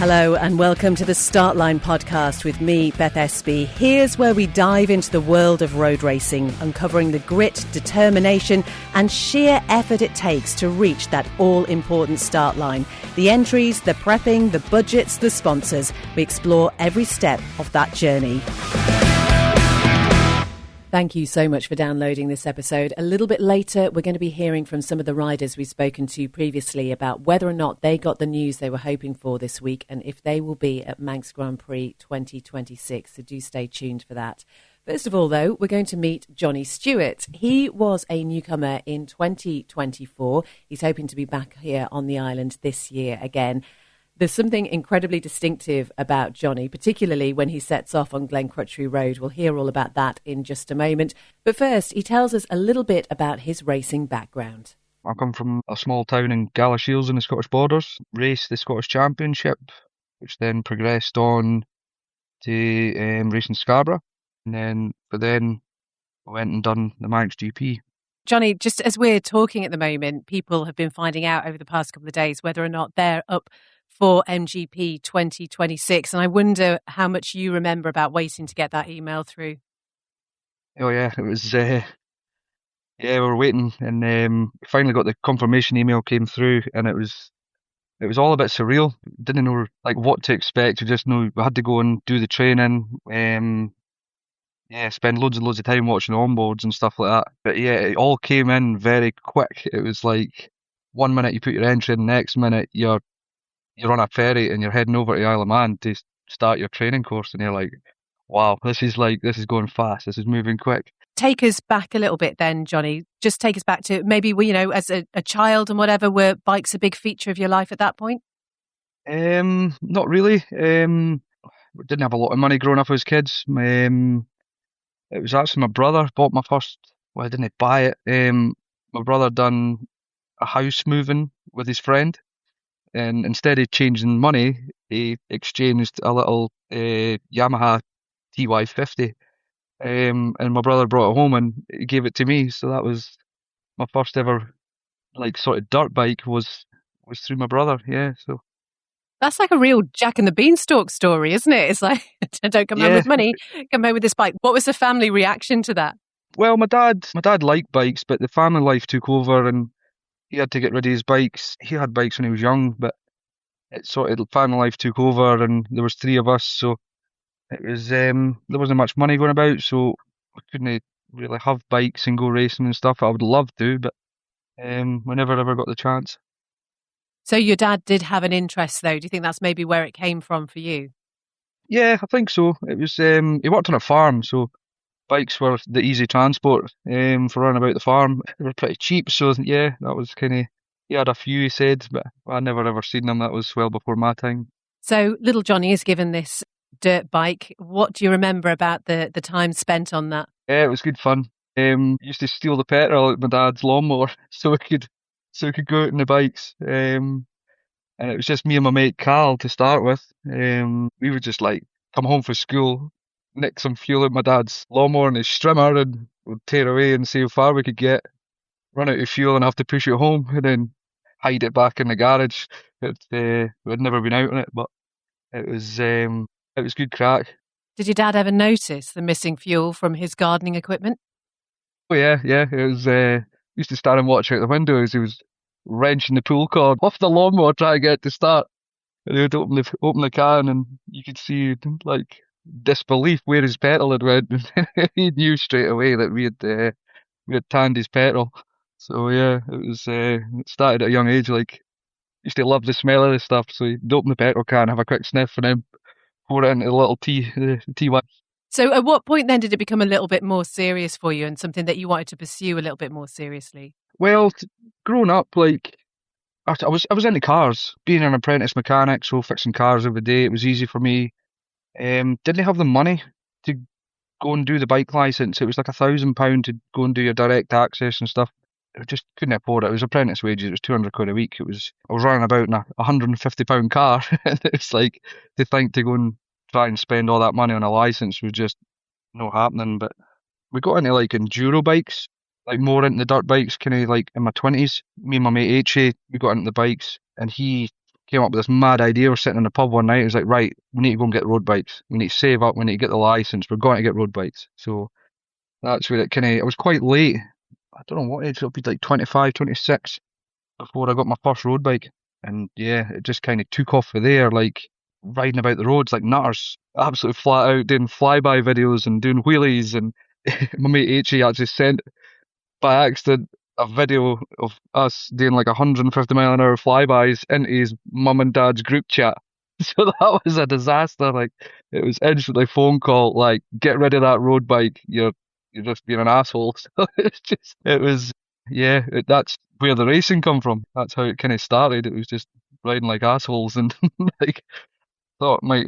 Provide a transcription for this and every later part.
Hello and welcome to the Startline podcast with me, Beth Espy. Here's where we dive into the world of road racing, uncovering the grit, determination and sheer effort it takes to reach that all-important start line. The entries, the prepping, the budgets, the sponsors. We explore every step of that journey. Thank you so much for downloading this episode. A little bit later, we're going to be hearing from some of the riders we've spoken to previously about whether or not they got the news they were hoping for this week and if they will be at Manx Grand Prix 2026. So do stay tuned for that. First of all, though, we're going to meet Johnny Stewart. He was a newcomer in 2024. He's hoping to be back here on the island this year again. There's something incredibly distinctive about Johnny, particularly when he sets off on Glen Crutchery Road. We'll hear all about that in just a moment. But first, he tells us a little bit about his racing background. I come from a small town in Galashiels in the Scottish Borders, raced the Scottish Championship, which then progressed on to racing Scarborough. And then I went and done the Manx GP. Johnny, just as we're talking at the moment, people have been finding out over the past couple of days whether or not they're up for MGP 2026. And I wonder how much you remember about waiting to get that email through. Oh yeah, it was, we were waiting and finally got the confirmation email came through and it was all a bit surreal. Didn't know like what to expect. We just know we had to go and do the training. Spend loads and loads of time watching onboards and stuff like that. But yeah, it all came in very quick. It was like 1 minute you put your entry in, the next minute you're on a ferry and you're heading over to the Isle of Man to start your training course, and you're like, wow, this is going fast, this is moving quick. Take us back a little bit then, Johnny. Just take us back to maybe, as a child and whatever, were bikes a big feature of your life at that point? Not really. We didn't have a lot of money growing up as kids. It was actually my brother bought my first, well, I didn't buy it. My brother done a house moving with his friend. And instead of changing money, he exchanged a little Yamaha TY50. And my brother brought it home and he gave it to me. So that was my first ever sort of dirt bike was through my brother. Yeah, so that's like a real Jack and the Beanstalk story, isn't it? It's like, don't come home with money, come home with this bike. What was the family reaction to that? Well, my dad liked bikes, but the family life took over and he had to get rid of his bikes. He had bikes when he was young, but it sort of family life took over, and there was three of us, so it was there wasn't much money going about, so I couldn't really have bikes and go racing and stuff. I would love to, but we never ever got the chance. So your dad did have an interest, though. Do you think that's maybe where it came from for you? Yeah, I think so. It was he worked on a farm, so bikes were the easy transport for running about the farm. They were pretty cheap, so yeah, that was kind of, he had a few, he said, but I never ever seen them. That was well before my time. So little Johnny is given this dirt bike. What do you remember about the time spent on that? Yeah, it was good fun. Used to steal the petrol out of my dad's lawnmower so we could go out on the bikes. And it was just me and my mate Carl to start with. We would just come home from school, nick some fuel out my dad's lawnmower and his strimmer, and we'd tear away and see how far we could get, run out of fuel and have to push it home and then hide it back in the garage. We'd never been out on it, but it was good crack. Did your dad ever notice the missing fuel from his gardening equipment? Oh yeah. It was used to stand and watch out the window as he was wrenching the pull cord off the lawnmower trying to get it to start. And he would open the can and you could see disbelief where his petrol had went. He knew straight away that we had tanned his petrol. So yeah, it started at a young age. Used to love the smell of this stuff. So he'd open the petrol can, have a quick sniff, and then pour it into the little tea. So at what point then did it become a little bit more serious for you and something that you wanted to pursue a little bit more seriously? Well, growing up, I was into cars, being an apprentice mechanic, so fixing cars every day. It was easy for me. Didn't have the money to go and do the bike license. It was like £1,000 to go and do your direct access and stuff. I just couldn't afford it. It was apprentice wages. It was £200 a week. I was running about in a £150 car. And it's to think to go and try and spend all that money on a license was just not happening. But we got into enduro bikes, more into the dirt bikes, kind of in my 20s. Me and my mate H.A., we got into the bikes, and he came up with this mad idea. We're sitting in the pub one night. It was like, right, we need to go and get road bikes. We need to save up. We need to get the license. We're going to get road bikes. So that's where it kind of, I was quite late. I don't know what age, it'll be like 25, 26 before I got my first road bike. And yeah, it just kind of took off from there, like riding about the roads like nutters, absolutely flat out, doing flyby videos and doing wheelies. And my mate H actually sent by accident a video of us doing like 150-mile-an-hour flybys into his mum and dad's group chat. So that was a disaster. Like it was instantly phone call, like get rid of that road bike. You're just being an asshole. So it's just it was yeah. That's where the racing come from. That's how it kind of started. It was just riding like assholes and like thought might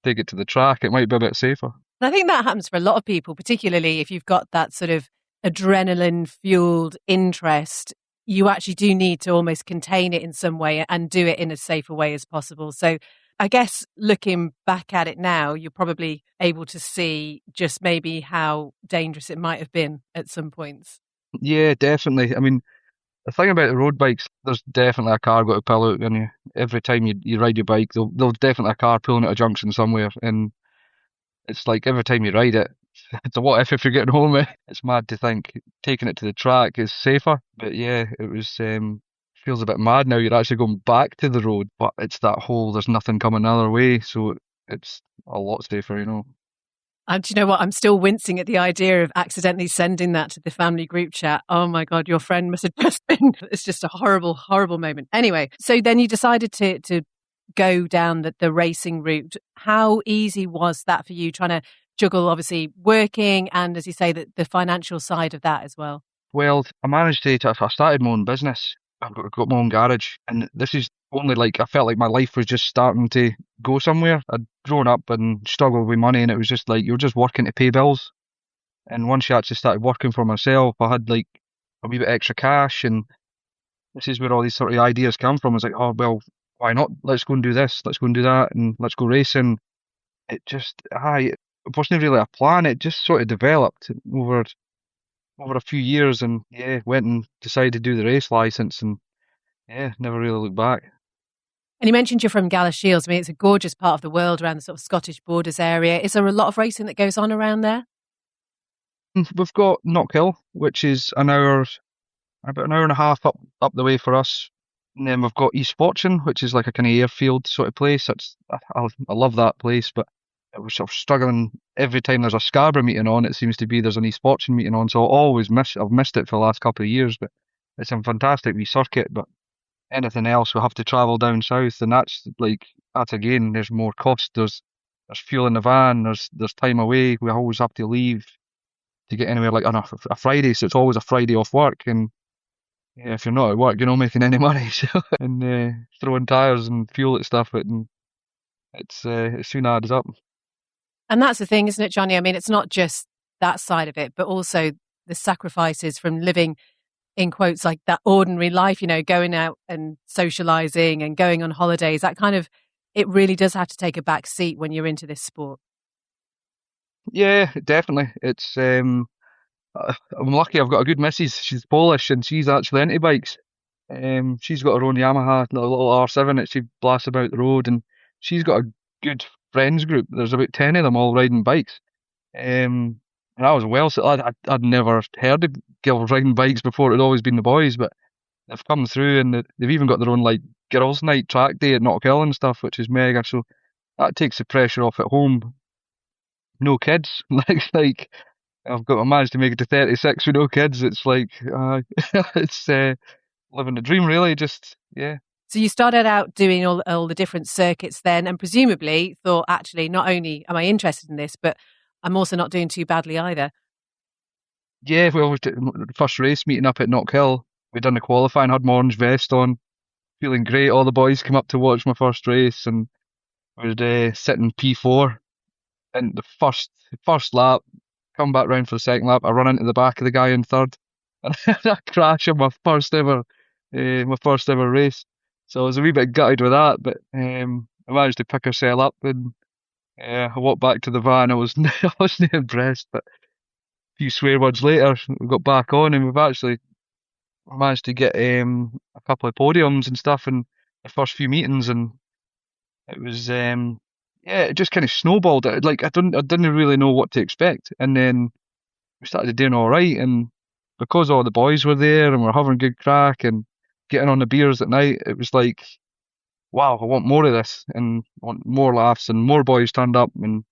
take it to the track. It might be a bit safer. And I think that happens for a lot of people, particularly if you've got that sort of adrenaline fueled interest. You actually do need to almost contain it in some way and do it in as safe a way as possible. So I guess looking back at it now, you're probably able to see just maybe how dangerous it might have been at some points. Yeah, definitely. I mean, the thing about the road bikes, there's definitely a car got to pull out on you. Every time you ride your bike, there'll definitely a car pulling at a junction somewhere. And it's like every time you ride it, it's a what if you're getting home. It's mad to think taking it to the track is safer. But yeah, it was feels a bit mad now. You're actually going back to the road, but it's that whole there's nothing coming another way, so it's a lot safer, you know. And do you know what? I'm still wincing at the idea of accidentally sending that to the family group chat. Oh my God, your friend must have just been, it's just a horrible, horrible moment. Anyway, so then you decided to go down the racing route. How easy was that for you trying to juggle obviously working and, as you say, the financial side of that as well? Well, I managed I started my own business. Got my own garage, and this is only like I felt like my life was just starting to go somewhere. I'd grown up and struggled with money, and it was just like you were just working to pay bills. And once you actually started working for myself, I had like a wee bit extra cash, and this is where all these sort of ideas come from. I was like, oh well, why not? Let's go and do this. Let's go and do that, and let's go racing. It wasn't really a plan. It just sort of developed over a few years, and yeah, went and decided to do the race license, and yeah, never really looked back. And you mentioned you're from Galashiels. I mean, it's a gorgeous part of the world around the sort of Scottish borders area. Is there a lot of racing that goes on around there? We've got Knockhill, which is about an hour and a half up the way for us. And then we've got East Fortune, which is like a kind of airfield sort of place. I love that place, but we're sort of struggling every time there's a Scarborough meeting on. It seems to be there's an East Fortune meeting on, so I've missed it for the last couple of years. But it's a fantastic wee circuit. But anything else, we have to travel down south, and that's again. There's more cost. There's fuel in the van. There's time away. We always have to leave to get anywhere like on a Friday, so it's always a Friday off work. And yeah, if you're not at work, you're not making any money. So and throwing tires and fuel at stuff, and it soon adds up. And that's the thing, isn't it, Johnny? I mean, it's not just that side of it, but also the sacrifices from living in quotes like that ordinary life, going out and socializing and going on holidays. That kind of, it really does have to take a back seat when you're into this sport. Yeah, definitely. I'm lucky. I've got a good missus. She's Polish and she's actually into bikes. She's got her own Yamaha, a little R7 that she blasts about the road, and she's got a good friends group. There's about 10 of them all riding bikes. And I was well, so I'd never heard of girls riding bikes before. It'd always been the boys, but they've come through and they've even got their own like girls' night track day at Knockhill and stuff, which is mega. So that takes the pressure off at home. No kids, I managed to make it to 36 with no kids. It's like it's living the dream, really. Just yeah. So you started out doing all the different circuits then, and presumably thought, actually, not only am I interested in this, but I'm also not doing too badly either. Yeah, well, the first race meeting up at Knockhill, we'd done the qualifying, had my orange vest on, feeling great. All the boys came up to watch my first race, and I was sitting P4 in the first lap. Come back round for the second lap. I run into the back of the guy in third, and I crash in my first ever race. So I was a wee bit gutted with that, but I managed to pick herself up, and I walked back to the van. I wasn't impressed, but a few swear words later, we got back on, and we've actually managed to get a couple of podiums and stuff, and the first few meetings, and it was yeah, it just kind of snowballed. Like I didn't really know what to expect, and then we started doing all right, and because all the boys were there and we're having good crack and getting on the beers at night, it was like, wow, I want more of this and I want more laughs and more boys turned up, and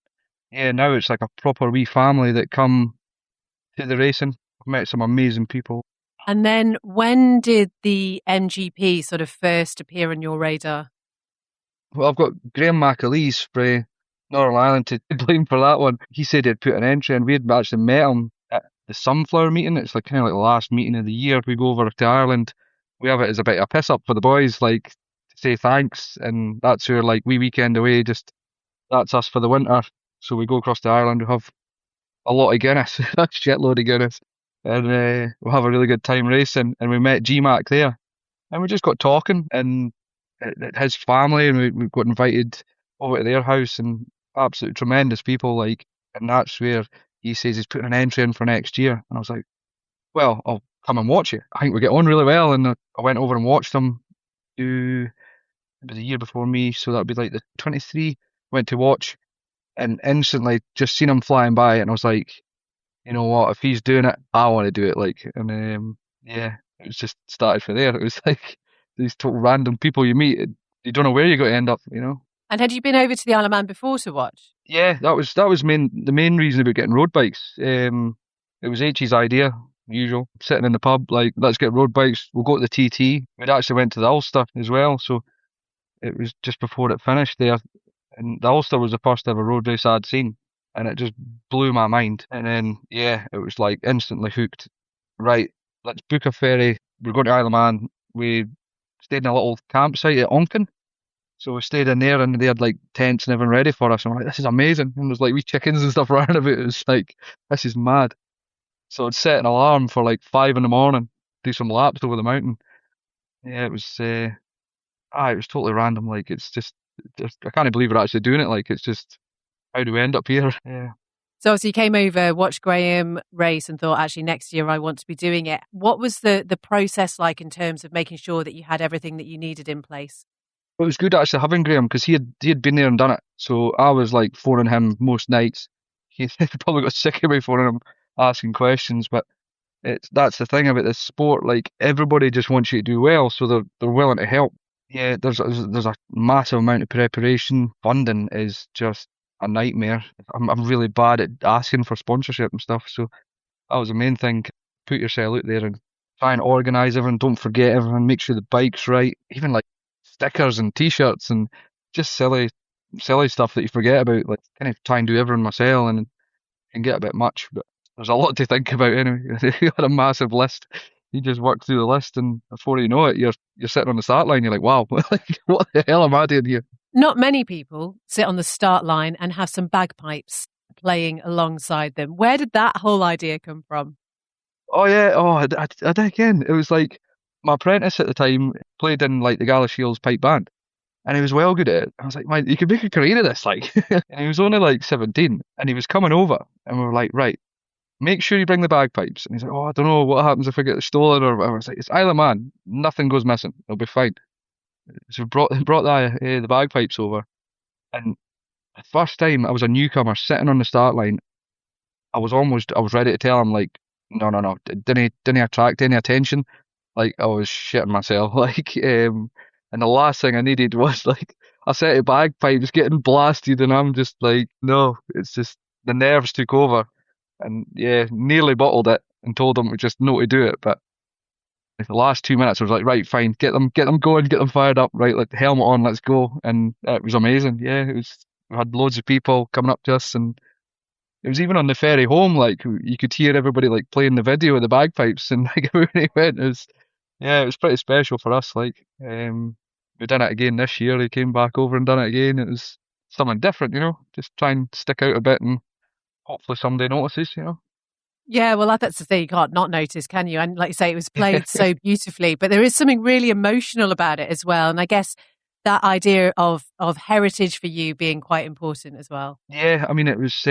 yeah, now it's like a proper wee family that come to the racing. I've met some amazing people. And then when did the MGP sort of first appear on your radar? Well, I've got Graham McAleese for Northern Ireland to blame for that one. He said he'd put an entry in. We had actually met him at the Sunflower meeting. It's like kind of like the last meeting of the year. We go over to Ireland. We have it as a bit of a piss up for the boys, like to say thanks. And that's our like wee weekend away. Just that's us for the winter. So we go across to Ireland. We have a lot of Guinness, a shitload of Guinness. And we'll have a really good time racing. And we met GMAC there. And we just got talking, and his family, and we got invited over to their house, and absolutely tremendous people. Like, and that's where he says he's putting an entry in for next year. And I was like, well, I'll come and watch it. I think we get on really well, and I went over and watched them do. It was a year before me, so that'd be like the 23. Went to watch, and instantly just seen him flying by, and I was like, you know what? If he's doing it, I want to do it. Like, and yeah, it was just started from there. It was like these total random people you meet. You don't know where you're going to end up. You know. And had you been over to the Isle of Man before to watch? Yeah, that was the main reason about getting road bikes. It was H's idea. Usual, sitting in the pub, like, let's get road bikes. We'll go to the TT. We'd actually went to the Ulster as well, so it was just before it finished there. And the Ulster was the first ever road race I'd seen, and it just blew my mind. And then, yeah, it was like instantly hooked. Right, let's book a ferry. We're going to Isle of Man. We stayed in a little campsite at Onken. So we stayed in there, and they had like tents and everything ready for us. And we're like, this is amazing. And there's like wee chickens and stuff running about. It was like, this is mad. So I'd set an alarm for like 5 in the morning, do some laps over the mountain. Yeah, it was totally random. Like, it's just I can't believe we're actually doing it. Like, it's just, how do we end up here? Yeah. So obviously you came over, watched Graham race and thought, actually, next year I want to be doing it. What was the process like in terms of making sure that you had everything that you needed in place? But it was good actually having Graham because he had been there and done it. So I was like phoning him most nights. He probably got sick of me phoning him asking questions, but that's the thing about this sport. Like, everybody just wants you to do well, so they're willing to help. Yeah, there's a massive amount of preparation. Funding is just a nightmare. I'm really bad at asking for sponsorship and stuff, so that was the main thing. Put yourself out there and try and organise everything. Don't forget everything. Make sure the bike's right. Even like stickers and T-shirts and just silly stuff that you forget about. Like, kind of try and do everything myself, and it can get a bit much. But there's a lot to think about anyway. You had a massive list. You just work through the list, and before you know it, you're sitting on the start line. You're like, wow, like, what the hell am I doing here? Not many people sit on the start line and have some bagpipes playing alongside them. Where did that whole idea come from? Oh yeah, I did again. It was like my apprentice at the time played in like the Galashiels pipe band, and he was well good at it. I was like, man, you could make a career of this, like. And he was only like 17, and he was coming over, and we were like, right, make sure you bring the bagpipes. And he's like, oh, I don't know what happens if I get stolen or whatever. It's like, it's Isle of Man, nothing goes missing, it'll be fine. So we brought the bagpipes over, and the first time I was a newcomer sitting on the start line, I was ready to tell him like, no, no, no, didn't attract any attention. Like, I was shitting myself. Like, and the last thing I needed was like a set of bagpipes getting blasted, and I'm just like, no, it's just the nerves took over, and yeah, nearly bottled it and told them just no to do it. But like, the last 2 minutes, I was like, right, fine, get them going, get them fired up, right, like the helmet on, let's go, and it was amazing. Yeah, it was. We had loads of people coming up to us, and it was even on the ferry home, like you could hear everybody like playing the video of the bagpipes, and like everybody went. It was, yeah, it was pretty special for us. Like, we done it again this year. He came back over and done it again. It was something different, you know. Just try and stick out a bit, and hopefully somebody notices, you know. Yeah, well, that's the thing. You can't not notice, can you? And like you say, it was played so beautifully, but there is something really emotional about it as well. And I guess that idea of heritage for you being quite important as well. Yeah, I mean, it was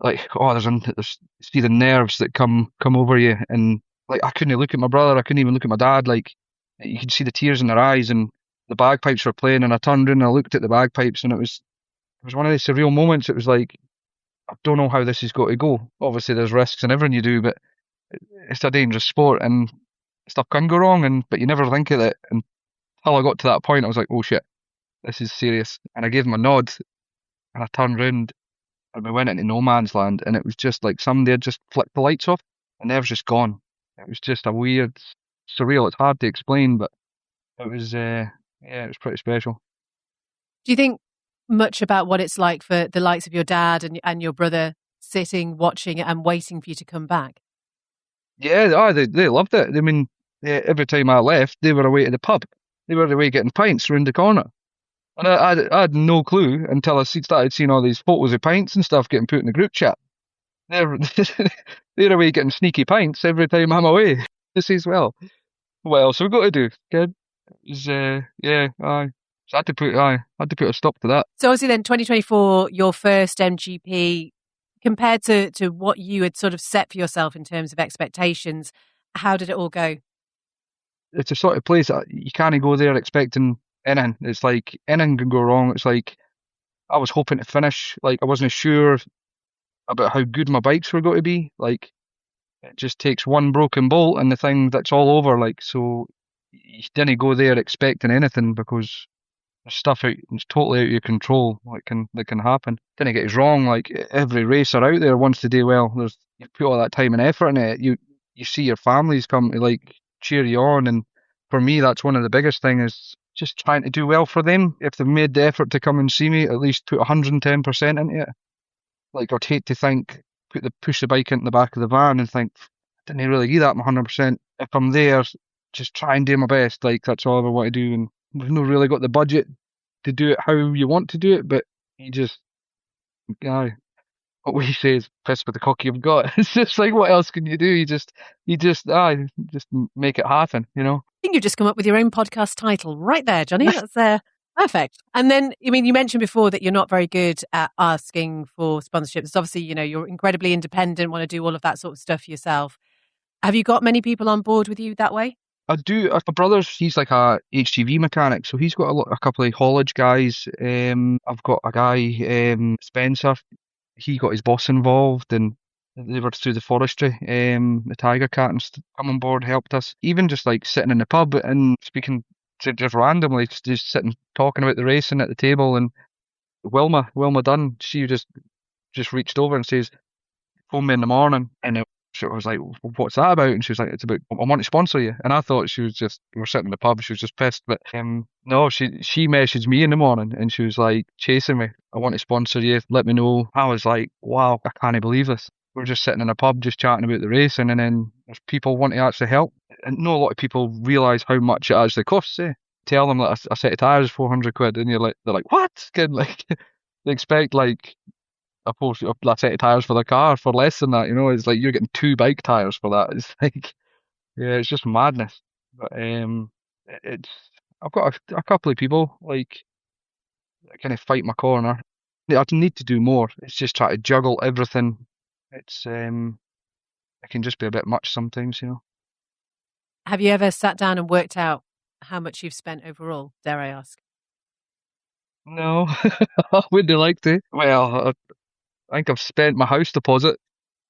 like, oh, there's see the nerves that come over you, and like I couldn't look at my brother, I couldn't even look at my dad. Like, you could see the tears in their eyes, and the bagpipes were playing, and I turned around and I looked at the bagpipes, and it was one of these surreal moments. It was like, I don't know how this is going to go. Obviously, there's risks in everything you do, but it's a dangerous sport, and stuff can go wrong. But you never think of it until I got to that point. I was like, oh shit, this is serious. And I gave him a nod, and I turned round, and we went into no man's land, and it was just like somebody had just flicked the lights off, and they was just gone. It was just a weird, surreal. It's hard to explain, but it was, yeah, it was pretty special. Do you think much about what it's like for the likes of your dad and your brother sitting, watching it and waiting for you to come back? Yeah, they loved it. I mean, yeah, every time I left, they were away at the pub. They were away getting pints round the corner. And I had no clue until started seeing all these photos of pints and stuff getting put in the group chat. They're they're away getting sneaky pints every time I'm away. This as well. What else have we got to do, kid? It's, yeah, aye. So I had to put a stop to that. So obviously then 2024, your first MGP, compared to what you had sort of set for yourself in terms of expectations, how did it all go? It's a sort of place that you can't go there expecting anything. It's like anything can go wrong. It's like I was hoping to finish. Like I wasn't sure about how good my bikes were going to be. Like it just takes one broken bolt and the thing that's all over. Like so, you didn't go there expecting anything because there's stuff it's totally out of your control. That can happen. Didn't get us wrong. Like every racer out there wants to do well. You've put all that time and effort in it. You see your families come to like cheer you on, and for me that's one of the biggest things is just trying to do well for them. If they've made the effort to come and see me, at least put 110% into it. Like I'd hate to think push the bike into the back of the van and think I didn't really give that my 100%. If I'm there, just try and do my best. Like that's all I ever want to do, and we've not really got the budget to do it how you want to do it, but you just, aye, what we say is piss with the cock you've got. It's just like, what else can you do? Just make it happen, you know? I think you've just come up with your own podcast title right there, Johnny. That's perfect. And then, I mean, you mentioned before that you're not very good at asking for sponsorships. Obviously, you know, you're incredibly independent, want to do all of that sort of stuff yourself. Have you got many people on board with you that way? I do. My brother's, he's like a HGV mechanic, so he's got a couple of haulage guys. I've got a guy, Spencer. He got his boss involved, and they were through the forestry. The Tiger Cat and come on board, helped us. Even just like sitting in the pub and speaking to just randomly, just sitting talking about the racing at the table. And Wilma Dunn, she just reached over and says, "Phone me in the morning," and I was like, "What's that about?" And she was like, "It's about I want to sponsor you." And I thought we were sitting in the pub, she was just pissed. But no, she messaged me in the morning and she was like chasing me. "I want to sponsor you. Let me know." I was like, "Wow, I can't believe this." We're just sitting in a pub, just chatting about the racing, and then there's people wanting to actually help. And not a lot of people realise how much it actually costs. Tell them that a set of tires is 400 quid, and they're like, "What?" Kid, like they expect like a set of tires for the car for less than that, you know. It's like you're getting two bike tires for that. It's like, yeah, it's just madness. But it's I've got a couple of people like that kind of fight my corner. I need to do more. It's just try to juggle everything. It's it can just be a bit much sometimes, you know. Have you ever sat down and worked out how much you've spent overall, dare I ask? No, I wouldn't like to. Well, I think I've spent my house deposit.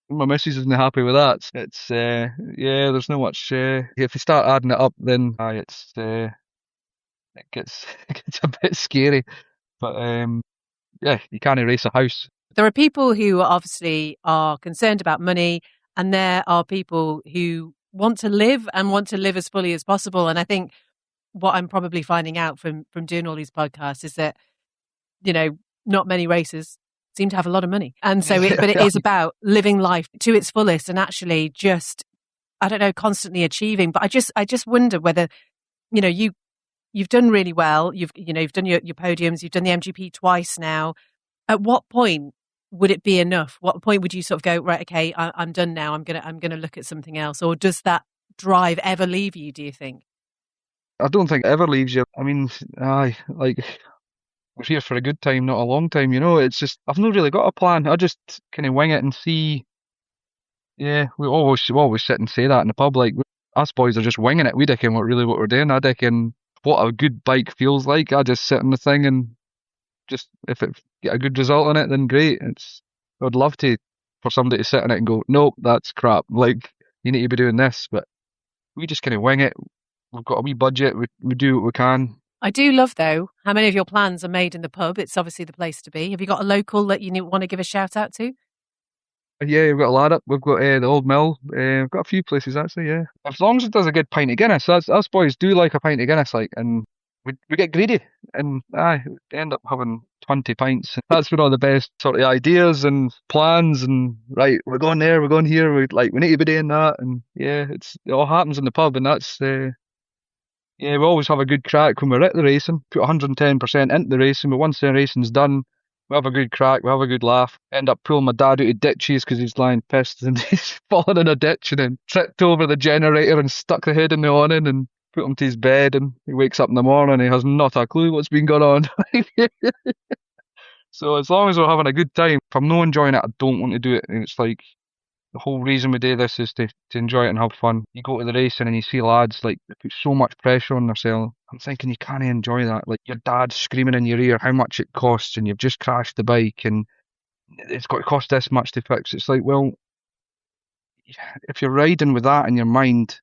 My missus isn't happy with that. It's yeah, there's no much. If you start adding it up, then it gets it gets a bit scary. But yeah, you can't erase a house. There are people who obviously are concerned about money, and there are people who want to live and want to live as fully as possible. And I think what I'm probably finding out from doing all these podcasts is that, you know, not many racers seem to have a lot of money. And so, but it is about living life to its fullest and actually just, I don't know, constantly achieving. But I just wonder whether, you know, you've done really well. You've done your podiums. You've done the MGP twice now. At what point would it be enough? What point would you sort of go, right, okay, I'm done now. I'm gonna look at something else. Or does that drive ever leave you, do you think? I don't think it ever leaves you. I mean, like we're here for a good time, not a long time. You know, it's just I've not really got a plan. I just kind of wing it and see. Yeah, we always sit and say that in the pub. Like us boys are just winging it. We reckon what we're doing. I reckon what a good bike feels like. I just sit on the thing and just if it get a good result on it, then great. I'd love to for somebody to sit on it and go, nope, that's crap. Like you need to be doing this, but we just kind of wing it. We've got a wee budget. We do what we can. I do love, though, how many of your plans are made in the pub. It's obviously the place to be. Have you got a local that you want to give a shout out to? Yeah, we've got a lad up. We've got the old mill. We've got a few places actually. Yeah, as long as it does a good pint of Guinness. Us boys do like a pint of Guinness, like, and we get greedy, and we end up having 20 pints. That's when all the best sort of ideas and plans and right, we're going there, we're going here. We need to be doing that, and yeah, it all happens in the pub, and that's yeah, we always have a good crack when we're at the racing, put 110% into the racing, but once the racing's done, we have a good crack, we have a good laugh. End up pulling my dad out of ditches because he's lying pissed and he's fallen in a ditch and then tripped over the generator and stuck the head in the awning and put him to his bed, and he wakes up in the morning and he has not a clue what's been going on. So as long as we're having a good time, if I'm not enjoying it, I don't want to do it. And it's like the whole reason we do this is to enjoy it and have fun. You go to the racing and you see lads like they put so much pressure on themselves. I'm thinking you can't enjoy that. Like your dad's screaming in your ear how much it costs, and you've just crashed the bike and it's got to cost this much to fix. It's like, well, if you're riding with that in your mind,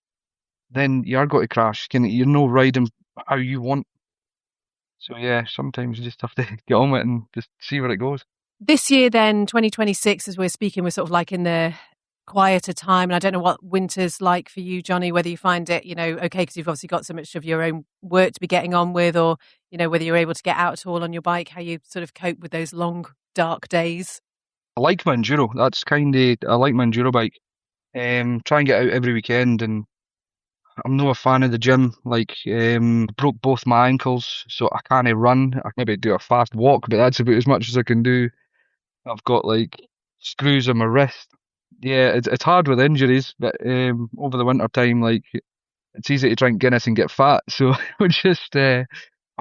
then you are going to crash. You're no riding how you want. So yeah, sometimes you just have to get on with it and just see where it goes. This year, then, 2026, as we're speaking, we're sort of like in the quieter time. And I don't know what winter's like for you, Johnny, whether you find it, okay, because you've obviously got so much of your own work to be getting on with, or, whether you're able to get out at all on your bike, how you sort of cope with those long, dark days. I like my enduro. I like my enduro bike. Try and get out every weekend, and I'm not a fan of the gym. Like, broke both my ankles, so I can't run. I can maybe do a fast walk, but that's about as much as I can do. I've got like screws in my wrist. Yeah, it's hard with injuries, but over the winter time, like it's easy to drink Guinness and get fat. So we just I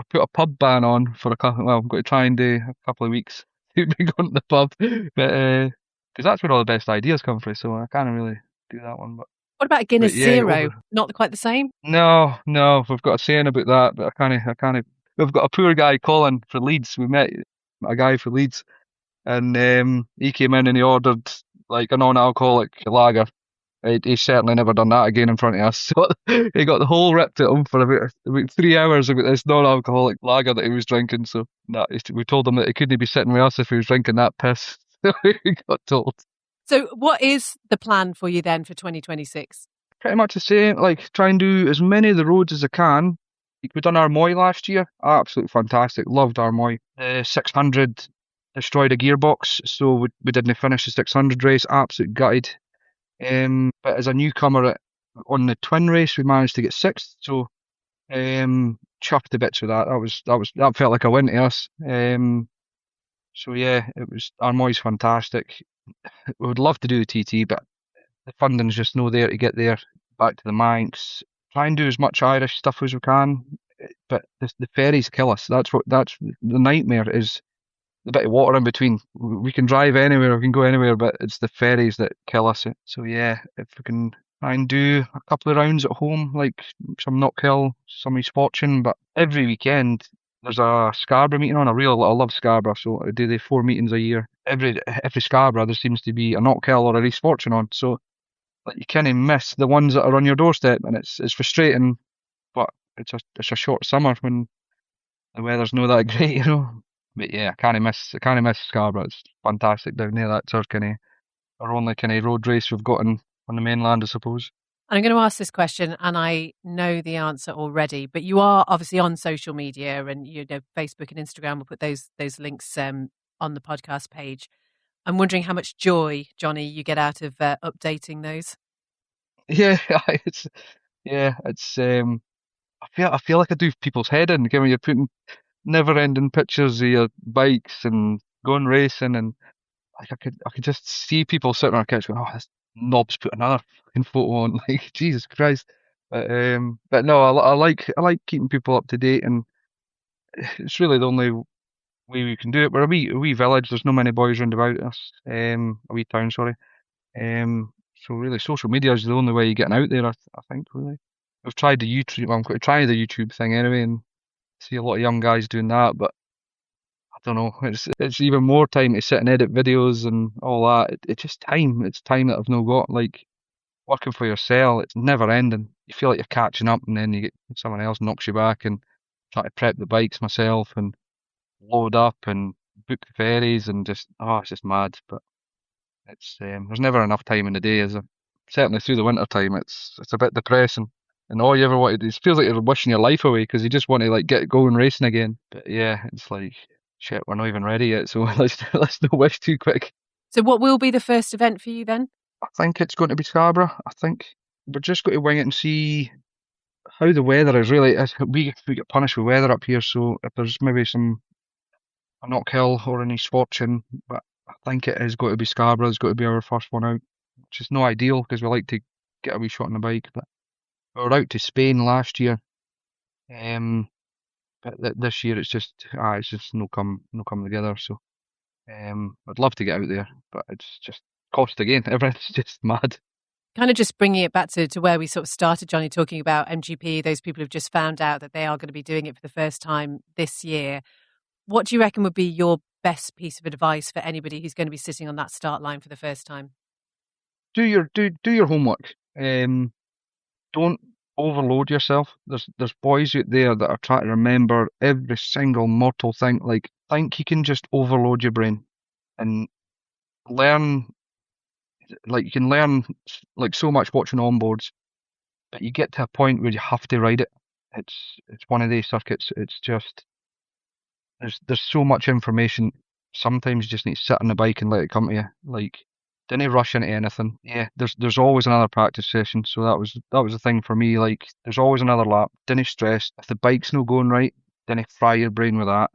put a pub ban on for a couple. Well, I'm going to try and do a couple of weeks to be going to the pub, but because that's where all the best ideas come from. So I can't really do that one, What about but Guinness yeah, Zero? Not quite the same? no, we've got a saying about that, but I can't. We've got a poor guy calling for Leeds. We met a guy for Leeds, and he came in and he ordered like a non-alcoholic lager. He's certainly never done that again in front of us. So he got the whole ripped at him for about 3 hours about this non-alcoholic lager that he was drinking. So we told him that he couldn't be sitting with us if he was drinking that piss. So we got told. So what is the plan for you then for 2026? Pretty much the same. Like try and do as many of the roads as I can. Like, we done Armoy last year. Absolutely fantastic. Loved Armoy. The 600 destroyed a gearbox, so we didn't finish the 600 race. Absolute gutted. But as a newcomer on the twin race, we managed to get sixth. So chuffed the bits with that. That felt like a win to us. So yeah, it was Armoy's fantastic. We would love to do the TT, but the funding's just no there to get there. Back to the Manx. Try and do as much Irish stuff as we can, but the ferries kill us. That's the nightmare is the bit of water in between. We can drive anywhere, we can go anywhere, but it's the ferries that kill us. So yeah, if we can try and do a couple of rounds at home, like some Knockhill, some East Fortune, but every weekend there's a Scarborough meeting on. I love Scarborough, so I do the 4 meetings a year. Every Scarborough there seems to be a Knockhill or a East Fortune on, so like you kind of miss the ones that are on your doorstep, and it's frustrating. But it's a short summer when the weather's not that great. But yeah, I can't miss Scarborough. It's fantastic down there. That's our only kind of road race we've got on the mainland, I suppose. I'm going to ask this question, and I know the answer already, but you are obviously on social media, and Facebook and Instagram. We'll put those links on the podcast page. I'm wondering how much joy, Johnny, you get out of updating those. Yeah, it's yeah, it's I feel like I do people's head in. When you're putting never-ending pictures of your bikes and going racing, and like I could just see people sitting on a couch going, "Oh, this knob's put another fucking photo on." Like Jesus Christ. But no, I like keeping people up to date, and it's really the only way we can do it. We're a wee village. There's no many boys round about us. A wee town, sorry. So really, social media is the only way you're getting out there. I think really. I've tried the YouTube. Well, I'm going to try the YouTube thing anyway, and see a lot of young guys doing that. But I don't know. It's even more time to sit and edit videos and all that. It's just time. It's time that I've not got. Like working for yourself, it's never ending. You feel like you're catching up, and then you get someone else knocks you back, and try to prep the bikes myself and load up and book the ferries and just it's just mad. But it's there's never enough time in the day, is there? Certainly through the winter time, it's a bit depressing. And all you ever want to do, it feels like you're wishing your life away because you just want to like get going racing again. But yeah, it's like shit, we're not even ready yet, so let's not wish too quick. So what will be the first event for you then? I think it's going to be Scarborough. I think we're just going to wing it and see how the weather is. Really, we get punished with weather up here, so if there's maybe a knock hill or an East Fortune, but I think it is going to be Scarborough. It's going to be our first one out, which is no ideal because we like to get a wee shot on the bike. But we were out to Spain last year, but this year it's just no come together. So I'd love to get out there, but it's just cost again. Everything's just mad. Kind of just bringing it back to where we sort of started, Johnny, talking about MGP, those people who've just found out that they are going to be doing it for the first time this year. What do you reckon would be your best piece of advice for anybody who's going to be sitting on that start line for the first time? Do your homework. Don't overload yourself. There's boys out there that are trying to remember every single mortal thing. Like, think you can just overload your brain and learn. Like, you can learn like so much watching onboards, but you get to a point where you have to ride it. It's one of these circuits. It's just there's so much information. Sometimes you just need to sit on the bike and let it come to you. Like, didn't rush into anything. Yeah, there's always another practice session. So that was the thing for me. Like, there's always another lap. Didn't stress. If the bike's not going right, didn't fry your brain with that.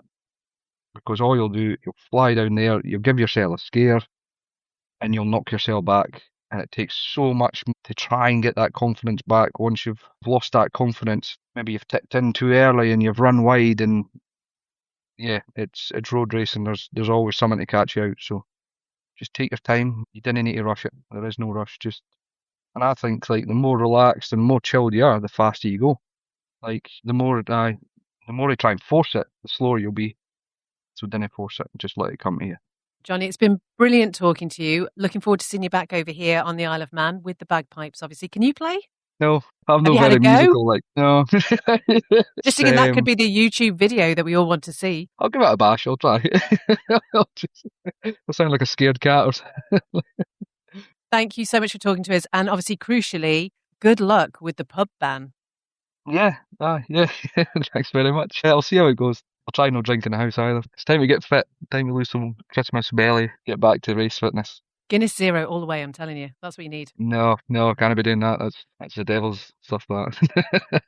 Because all you'll fly down there, you'll give yourself a scare, and you'll knock yourself back. And it takes so much to try and get that confidence back. Once you've lost that confidence, maybe you've tipped in too early and you've run wide, and yeah, it's road racing. There's always something to catch you out. So just take your time. You didn't need to rush it. There is no rush. And I think like the more relaxed and more chilled you are, the faster you go. Like the more you try and force it, the slower you'll be. So don't force it. Just let it come to you. Johnny, it's been brilliant talking to you. Looking forward to seeing you back over here on the Isle of Man with the bagpipes, obviously. Can you play? No, I'm Have not you had a very go? musical. Like no. Just thinking that could be the YouTube video that we all want to see. I'll give it a bash. I'll try. I'll sound like a scared cat or something. Thank you so much for talking to us. And obviously, crucially, good luck with the pub ban. Yeah, yeah. Thanks very much. I'll see how it goes. I'll try no drink in the house either. It's time to get fit. Time to lose some Christmas belly. Get back to race fitness. Guinness Zero all the way, I'm telling you. That's what you need. No, I can't be doing that. That's the devil's stuff, that.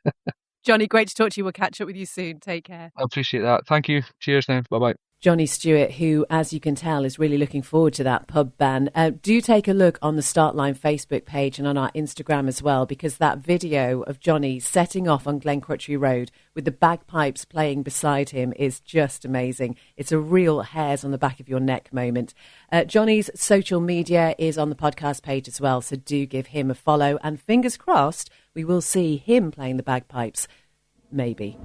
Johnny, great to talk to you. We'll catch up with you soon. Take care. I appreciate that. Thank you. Cheers now. Bye-bye. Johnny Stewart, who, as you can tell, is really looking forward to that pub ban. Do take a look on the Startline Facebook page and on our Instagram as well, because that video of Johnny setting off on Glencrutchery Road with the bagpipes playing beside him is just amazing. It's a real hairs on the back of your neck moment. Johnny's social media is on the podcast page as well, so do give him a follow. And fingers crossed, we will see him playing the bagpipes. Maybe.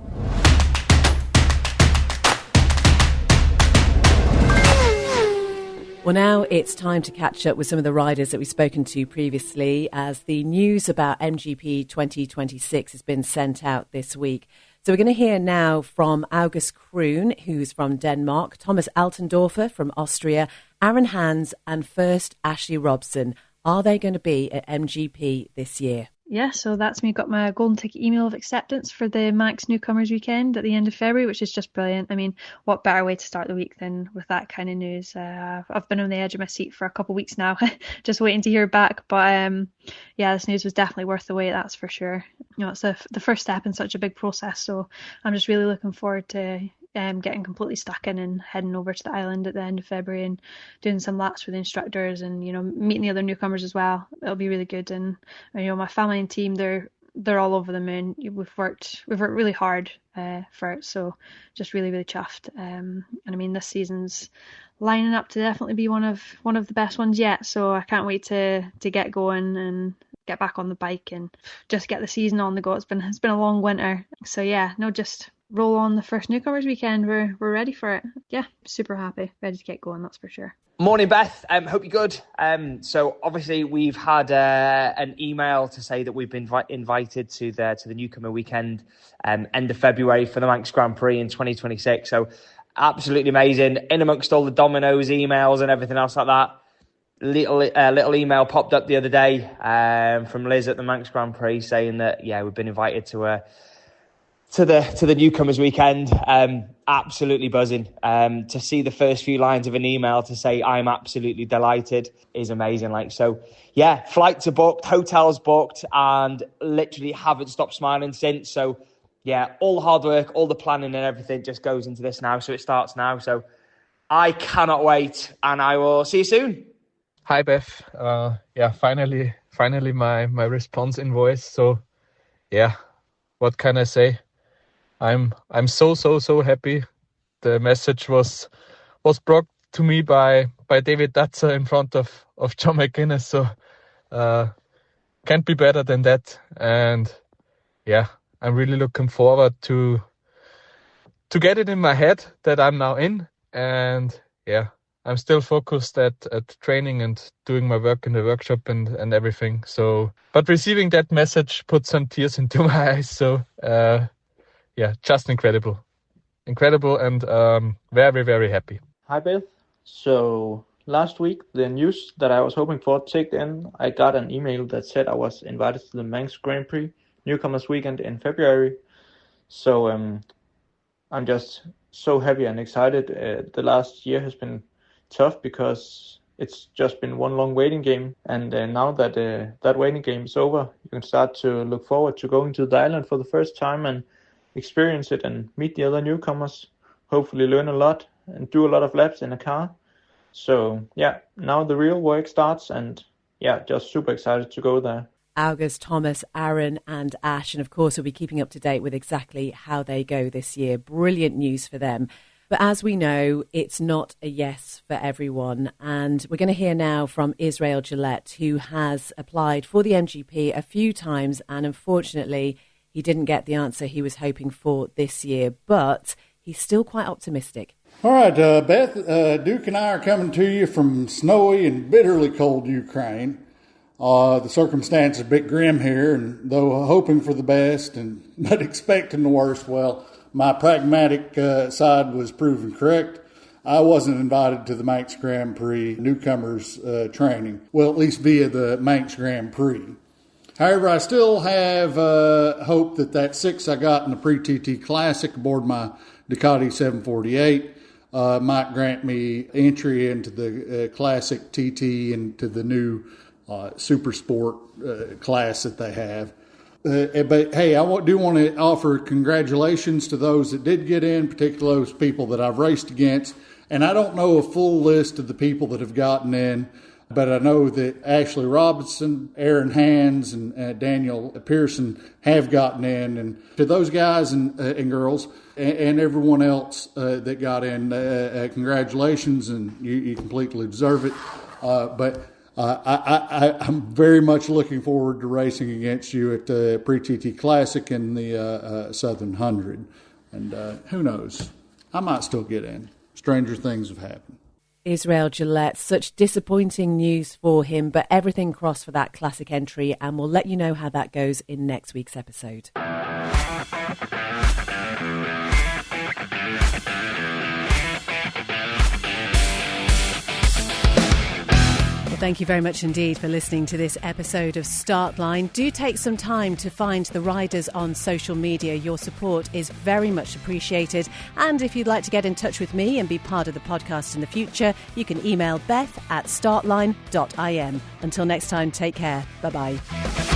Well, now it's time to catch up with some of the riders that we've spoken to previously, as the news about MGP 2026 has been sent out this week. So we're going to hear now from August Kroon, who's from Denmark, Thomas Altendorfer from Austria, Aaron Hans and first Ashley Robson. Are they going to be at MGP this year? Yeah, so that's me. Got my golden ticket email of acceptance for the Manx Newcomers weekend at the end of February, which is just brilliant. I mean, what better way to start the week than with that kind of news? I've been on the edge of my seat for a couple of weeks now, just waiting to hear back. But yeah, this news was definitely worth the wait, that's for sure. You know, it's the first step in such a big process, so I'm just really looking forward to getting completely stuck in and heading over to the island at the end of February and doing some laps with the instructors and, you know, meeting the other newcomers as well. It'll be really good. And, you know, my family and team, they're all over the moon. We've worked really hard for it, so just really, really chuffed. And I mean, this season's lining up to definitely be one of the best ones yet, so I can't wait to get going and get back on the bike and just get the season on the go. It's been a long winter. So yeah, no, just roll on the first newcomers weekend. We're ready for it. Yeah, super happy, ready to get going, that's for sure. Morning, Beth. Hope you're good. So obviously we've had an email to say that we've been invited to the newcomer weekend end of February for the Manx Grand Prix in 2026. So absolutely amazing. In amongst all the Domino's emails and everything else like that, little email popped up the other day from Liz at the Manx Grand Prix saying that we've been invited to the newcomers weekend. Absolutely buzzing. To see the first few lines of an email to say I'm absolutely delighted is amazing. Flights are booked, hotels booked, and literally haven't stopped smiling since. So all the hard work, all the planning and everything just goes into this now. So it starts now. So I cannot wait, and I will see you soon. Hi, Beth. Finally my response in voice. So what can I say? I'm so happy. The message was brought to me by David Datzer in front of John McGuinness. So can't be better than that. And I'm really looking forward to get it in my head that I'm now in. And I'm still focused at training and doing my work in the workshop and everything. So, but receiving that message put some tears into my eyes. So, just incredible and very, very happy. Hi, Beth. So last week, the news that I was hoping for ticked in. I got an email that said I was invited to the Manx Grand Prix Newcomers Weekend in February. So I'm just so happy and excited. The last year has been tough because it's just been one long waiting game, and now that that waiting game is over, you can start to look forward to going to the island for the first time and experience it and meet the other newcomers, hopefully learn a lot and do a lot of laps in a car. So now the real work starts, and just super excited to go there. August, Thomas, Aaron and Ash, and of course we'll be keeping up to date with exactly how they go this year. Brilliant news for them. But as we know, it's not a yes for everyone. And we're going to hear now from Israel Gillette, who has applied for the MGP a few times. And unfortunately, he didn't get the answer he was hoping for this year. But he's still quite optimistic. All right, Beth, Duke and I are coming to you from snowy and bitterly cold Ukraine. The circumstances are a bit grim here, and though hoping for the best but expecting the worst, well, my pragmatic side was proven correct. I wasn't invited to the Manx Grand Prix newcomers training, well, at least via the Manx Grand Prix. However, I still have hope that 6 I got in the Pre-TT Classic aboard my Ducati 748 might grant me entry into the Classic TT and to the new Super Sport class that they have. But hey, I do want to offer congratulations to those that did get in, particularly those people that I've raced against. And I don't know a full list of the people that have gotten in, but I know that Ashley Robinson, Aaron Hands, and Daniel Pearson have gotten in. And to those guys and girls and everyone else that got in, congratulations, and you completely deserve it. But I'm very much looking forward to racing against you at the Pre-TT Classic and the Southern 100. And who knows? I might still get in. Stranger things have happened. Israel Gillette, such disappointing news for him, but everything crossed for that Classic entry, and we'll let you know how that goes in next week's episode. Thank you very much indeed for listening to this episode of Startline. Do take some time to find the riders on social media. Your support is very much appreciated. And if you'd like to get in touch with me and be part of the podcast in the future, you can email beth@startline.im. Until next time, take care. Bye-bye.